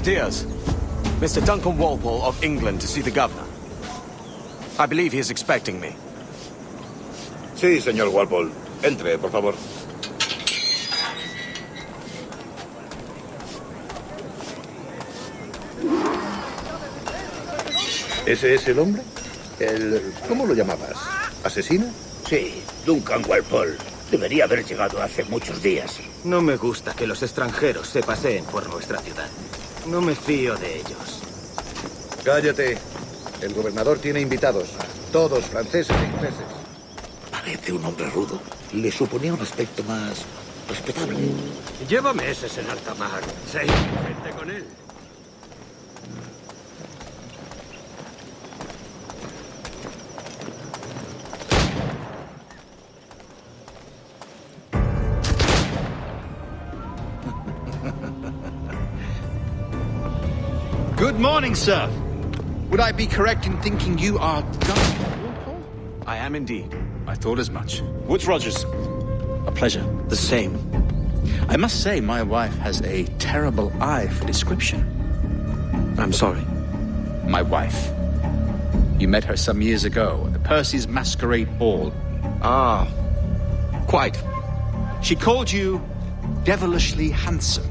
musketeers. Mr. Duncan Walpole of England to see the governor. I believe he is expecting me. Sí, señor Walpole. Entre, por favor. ¿Ese es el hombre? ¿Cómo lo llamabas? ¿Asesino? Sí, Duncan Walpole. Debería haber llegado hace muchos días. No me gusta que los extranjeros se paseen por nuestra ciudad. No me fío de ellos. Cállate. El gobernador tiene invitados. Todos franceses e ingleses. Parece un hombre rudo. Le suponía un aspecto más respetable. Llévame ese en alta mar. Sí, gente con él. Good morning, sir. Would I be correct in thinking you are Duncan Walpole? I am indeed. I thought as much. Woods Rogers. A pleasure. The same. I must say, my wife has a terrible eye for description. I'm sorry. My wife. You met her some years ago at the Percy's Masquerade Ball. Ah, quite. She called you devilishly handsome.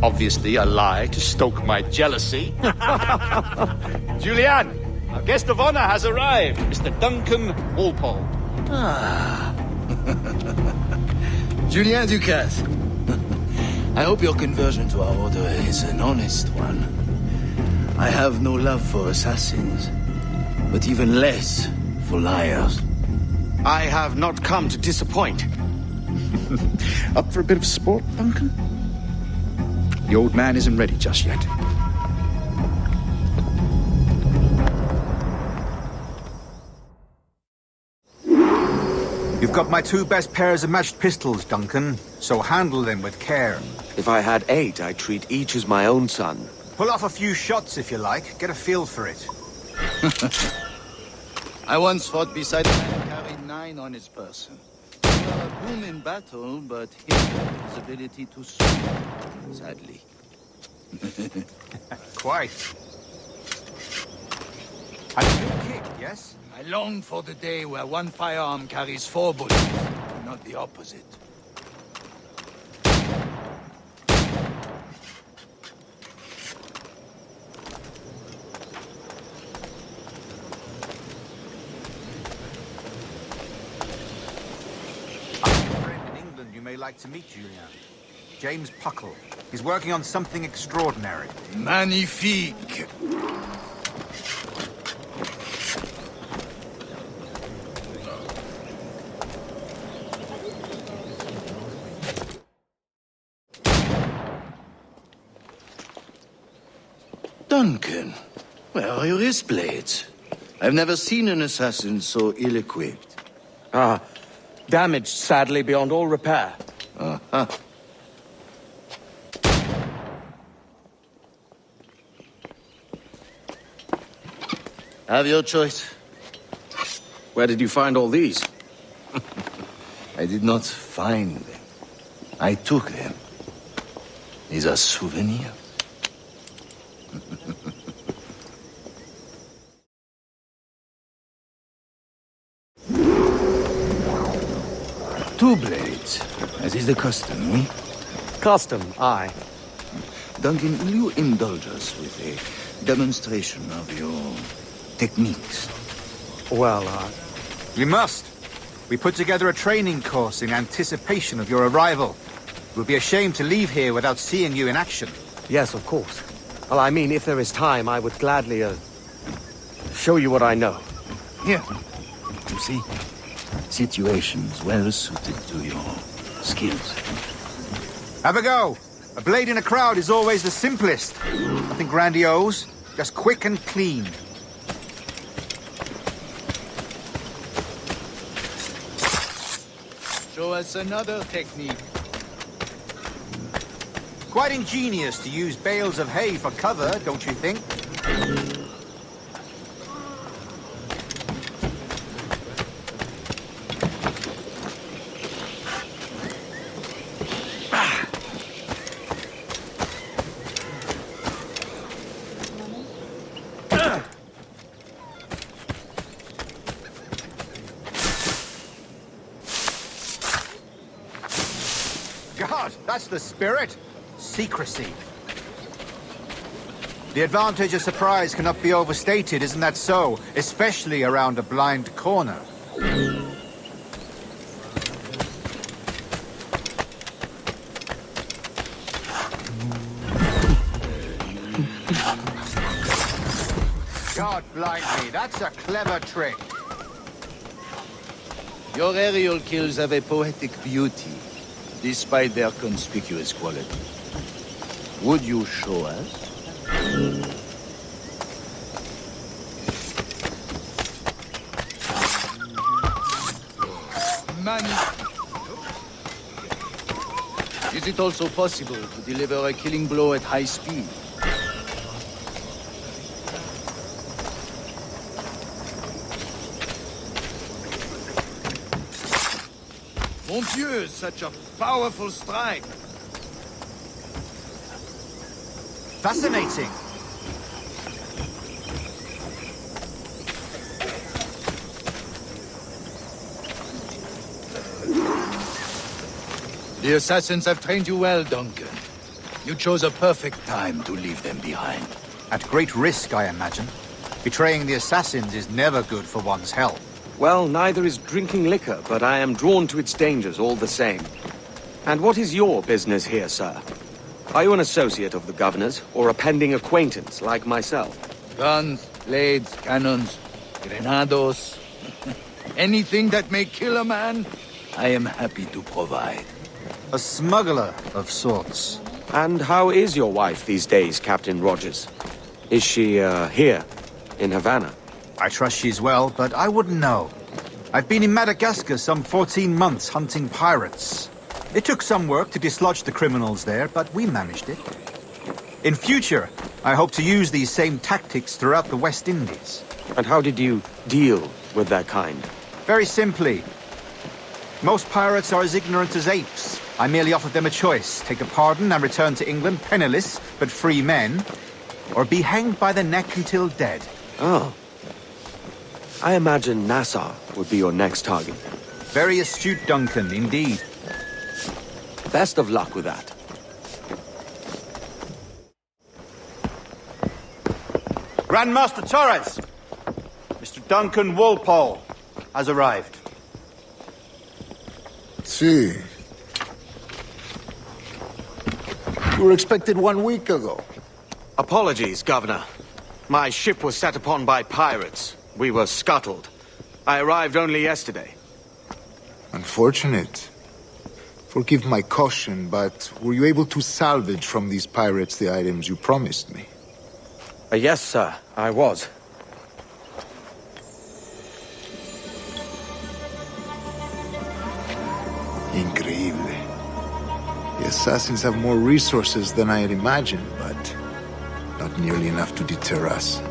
Obviously a lie to stoke my jealousy. Julianne, our guest of honor has arrived, Mr. Duncan Walpole. Ah. Julien Ducasse. I hope your conversion to our order is an honest one. I have no love for assassins, but even less for liars. I have not come to disappoint. Up for a bit of sport, Duncan? The old man isn't ready just yet. You've got my 2 best pairs of matched pistols, Duncan, so handle them with care. If I had 8, I'd treat each as my own son. Pull off a few shots if you like. Get a feel for it. I once fought beside a man who carried 9 on his person. You are a boon in battle, but his ability to swim, sadly. Quite. A good kick, yes? I long for the day where one firearm carries 4 bullets, not the opposite. I have a friend in England you may like to meet, Julian. James Puckle. He's working on something extraordinary. Magnifique! Duncan, where are your wrist blades? I've never seen an assassin so ill-equipped. Ah, damaged sadly beyond all repair. Uh-huh. Have your choice. Where did you find all these? I did not find them. I took them. These are souvenirs. Two blades, as is the custom, eh? Custom, aye. Duncan, will you indulge us with a demonstration of your techniques? Well, We must. We put together a training course in anticipation of your arrival. It would be a shame to leave here without seeing you in action. yes, of course. Well, I mean, if there is time, I would gladly, show you what I know. Here. You see? Situations well suited to your skills. Have a go. A blade in a crowd is always the simplest. Nothing grandiose, just quick and clean. Show us another technique. Quite ingenious to use bales of hay for cover, don't you think? God, that's the spirit. Secrecy. The advantage of surprise cannot be overstated, isn't that so? Especially around a blind corner. God blind me, that's a clever trick. Your aerial kills have a poetic beauty, despite their conspicuous quality. Would you show us? Is it also possible to deliver a killing blow at high speed? Mon Dieu, such a powerful strike! Fascinating. The Assassins have trained you well, Duncan. You chose a perfect time to leave them behind. At great risk, I imagine. Betraying the Assassins is never good for one's health. Well, neither is drinking liquor, but I am drawn to its dangers all the same. And what is your business here, sir? Are you an associate of the governor's, or a pending acquaintance like myself? Guns, blades, cannons, grenados. Anything that may kill a man, I am happy to provide. A smuggler of sorts. And how is your wife these days, Captain Rogers? Is she, here, in Havana? I trust she's well, but I wouldn't know. I've been in Madagascar some 14 months hunting pirates. It took some work to dislodge the criminals there, but we managed it. In future, I hope to use these same tactics throughout the West Indies. And how did you deal with that kind? Very simply. Most pirates are as ignorant as apes. I merely offered them a choice: take a pardon and return to England penniless, but free men, or be hanged by the neck until dead. Oh. I imagine Nassau would be your next target. Very astute, Duncan, indeed. Best of luck with that. Grandmaster Torres! Mr. Duncan Walpole has arrived. See. You were expected 1 week ago. Apologies, Governor. My ship was set upon by pirates. We were scuttled. I arrived only yesterday. Unfortunate. Forgive my caution, but were you able to salvage from these pirates the items you promised me? Yes, sir, I was. Increíble. The Assassins have more resources than I had imagined, but not nearly enough to deter us.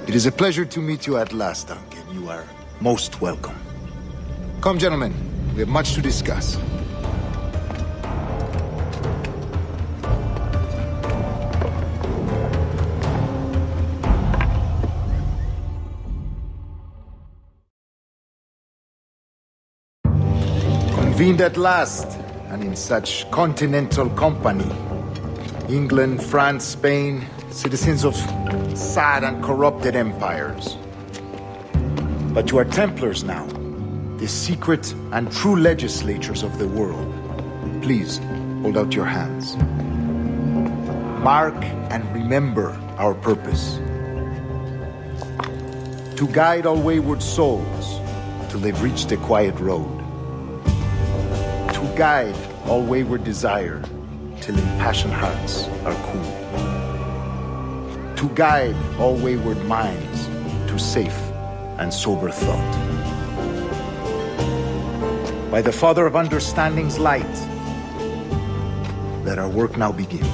It is a pleasure to meet you at last, Duncan. You are most welcome. Come, gentlemen. We have much to discuss. Convened at last, and in such continental company. England, France, Spain, citizens of sad and corrupted empires. But you are Templars now, the secret and true legislators of the world. Please, hold out your hands. Mark and remember our purpose. To guide all wayward souls till they've reached a quiet road. To guide all wayward desire till impassioned hearts are cool. To guide all wayward minds to safe and sober thought. By the Father of Understanding's light, let our work now begin.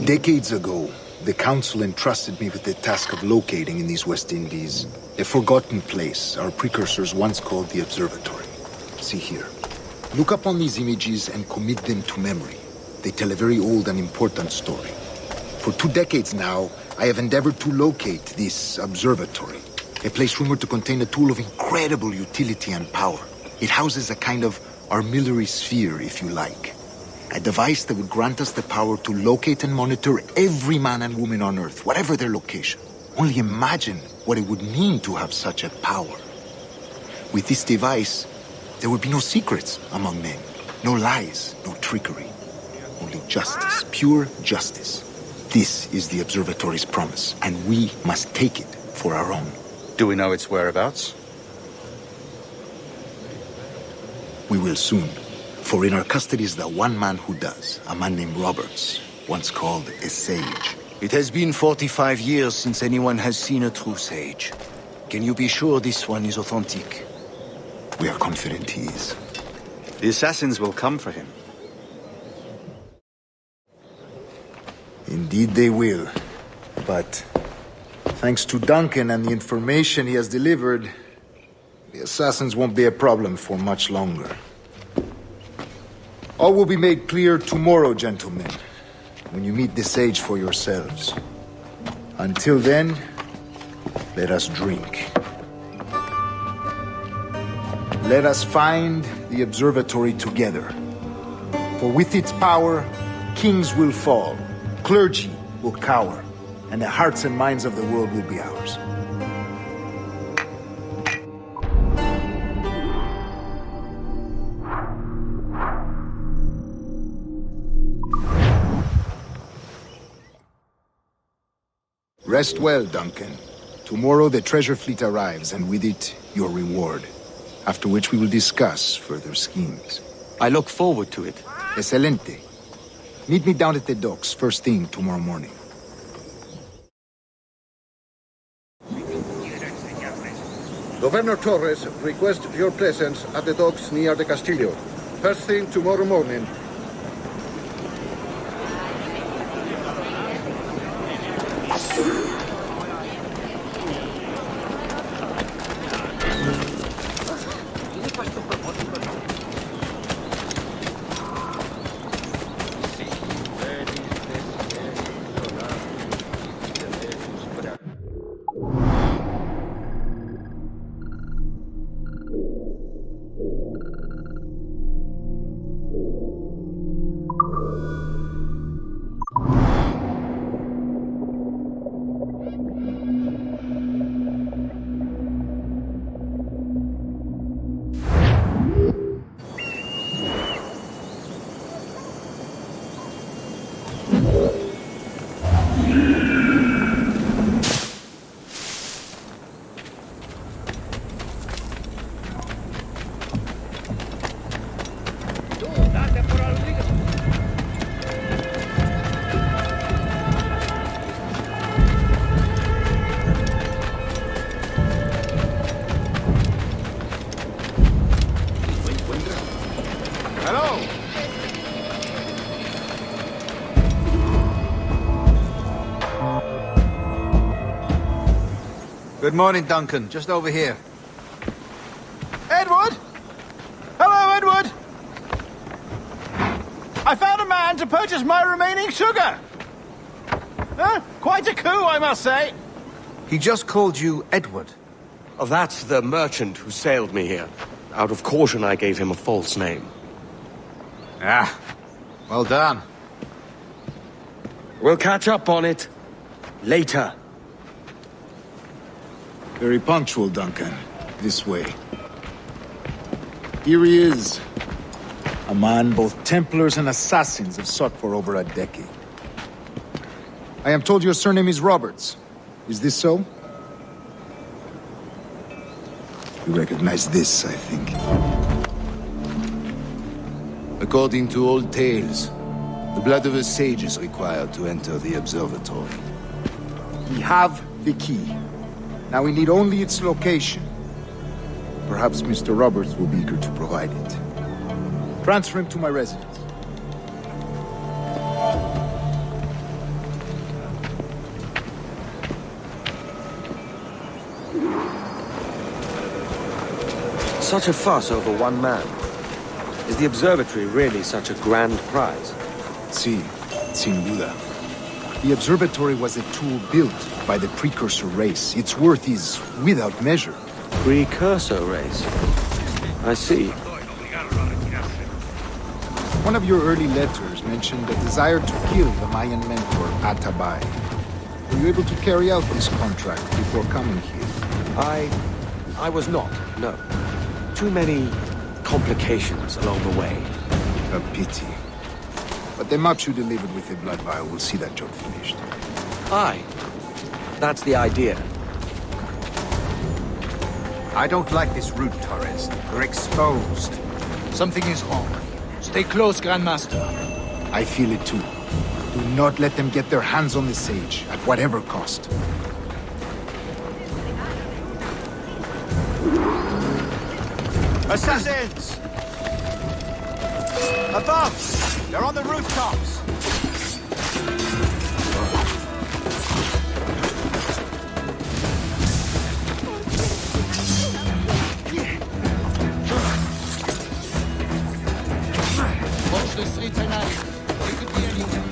Decades ago, the Council entrusted me with the task of locating in these West Indies a forgotten place our precursors once called the Observatory. See here. Look upon these images and commit them to memory. They tell a very old and important story. For 2 decades now, I have endeavored to locate this observatory, A place rumored to contain a tool of incredible utility and power. It houses a kind of armillary sphere, if you like. A device that would grant us the power to locate and monitor every man and woman on Earth, whatever their location. Only imagine what it would mean to have such a power. With this device, there would be no secrets among men. No lies, no trickery. Only justice, pure justice. This is the Observatory's promise, and we must take it for our own. Do we know its whereabouts? We will soon. For in our custody is the one man who does, a man named Roberts, once called a sage. It has been 45 years since anyone has seen a true sage. Can you be sure this one is authentic? We are confident he is. The assassins will come for him. Indeed they will. But thanks to Duncan and the information he has delivered, the assassins won't be a problem for much longer. All will be made clear tomorrow, gentlemen, when you meet the sage for yourselves. Until then, let us drink. Let us find the observatory together. For with its power, kings will fall, clergy will cower, and the hearts and minds of the world will be ours. Rest well, Duncan. Tomorrow the treasure fleet arrives, and with it, your reward. After which we will discuss further schemes. I look forward to it. Excelente. Meet me down at the docks first thing tomorrow morning. Governor Torres requests your presence at the docks near the Castillo. First thing tomorrow morning. Good morning, Duncan. Just over here. Edward! Hello, Edward! I found a man to purchase my remaining sugar! Huh? Quite a coup, I must say. He just called you Edward. Oh, that's the merchant who sailed me here. Out of caution, I gave him a false name. Ah, well done. We'll catch up on it later. Very punctual, Duncan. This way. Here he is. A man both Templars and Assassins have sought for over a decade. I am told your surname is Roberts. Is this so? You recognize this, I think. According to old tales, the blood of a sage is required to enter the observatory. We have the key. Now we need only its location. Perhaps Mr. Roberts will be eager to provide it. Transfer him to my residence. Such a fuss over one man. Is the observatory really such a grand prize? Sí, sin duda. The observatory was a tool built by the precursor race. Its worth is without measure. Precursor race. I see. One of your early letters mentioned a desire to kill the Mayan mentor, Atabay. Were you able to carry out this contract before coming here? I was not, no. Too many complications along the way. A pity. But the maps you delivered with the blood vial will see that job finished. Aye. That's the idea. I don't like this route, Torres. We're exposed. Something is wrong. Stay close, Grandmaster. I feel it too. Do not let them get their hands on the sage, at whatever cost. Assassins! Above! They're on the rooftops! Watch the streets at night. They could be anywhere.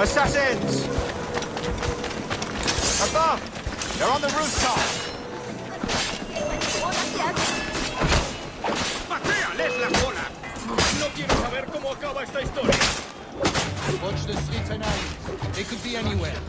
Assassins! Above! They're on the rooftops! ¡Pateales la cola! No quiero saber cómo acaba esta historia. Watch the streets at night. They could be anywhere.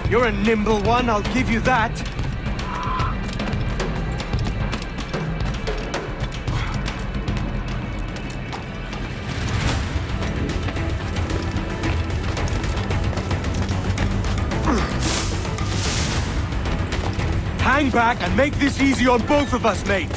You're a nimble one, I'll give you that. Hang back and make this easy on both of us, mate.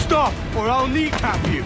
Stop, or I'll kneecap you.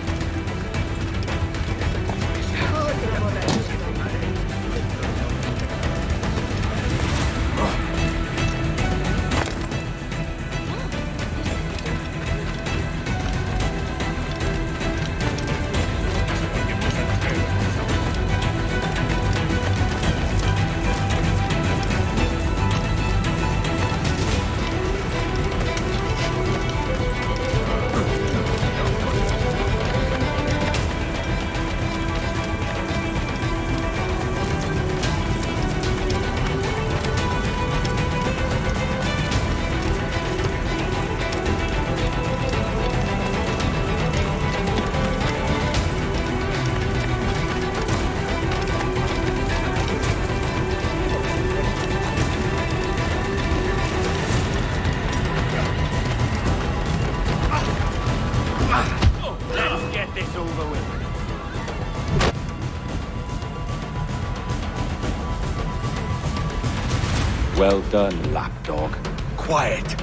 Well done, lapdog. Quiet.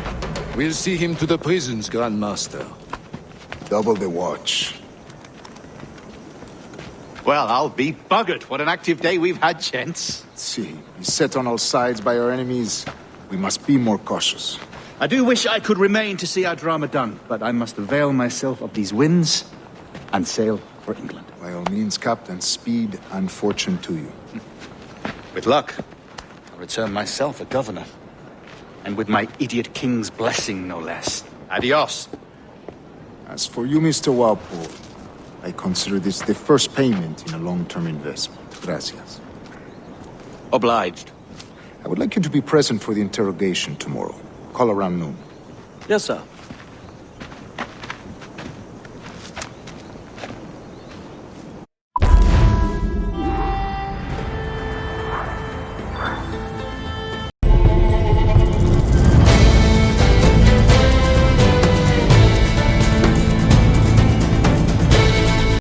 We'll see him to the prisons, Grandmaster. Double the watch. Well, I'll be buggered. What an active day we've had, gents. See, beset on all sides by our enemies, we must be more cautious. I do wish I could remain to see our drama done, but I must avail myself of these winds and sail for England. By all means, Captain, speed and fortune to you. With luck, I'll return myself a governor. And with my idiot king's blessing, no less. Adios. As for you, Mr. Walpole, I consider this the first payment in a long-term investment. Gracias. Obliged. I would like you to be present for the interrogation tomorrow. Call around noon. Yes, sir.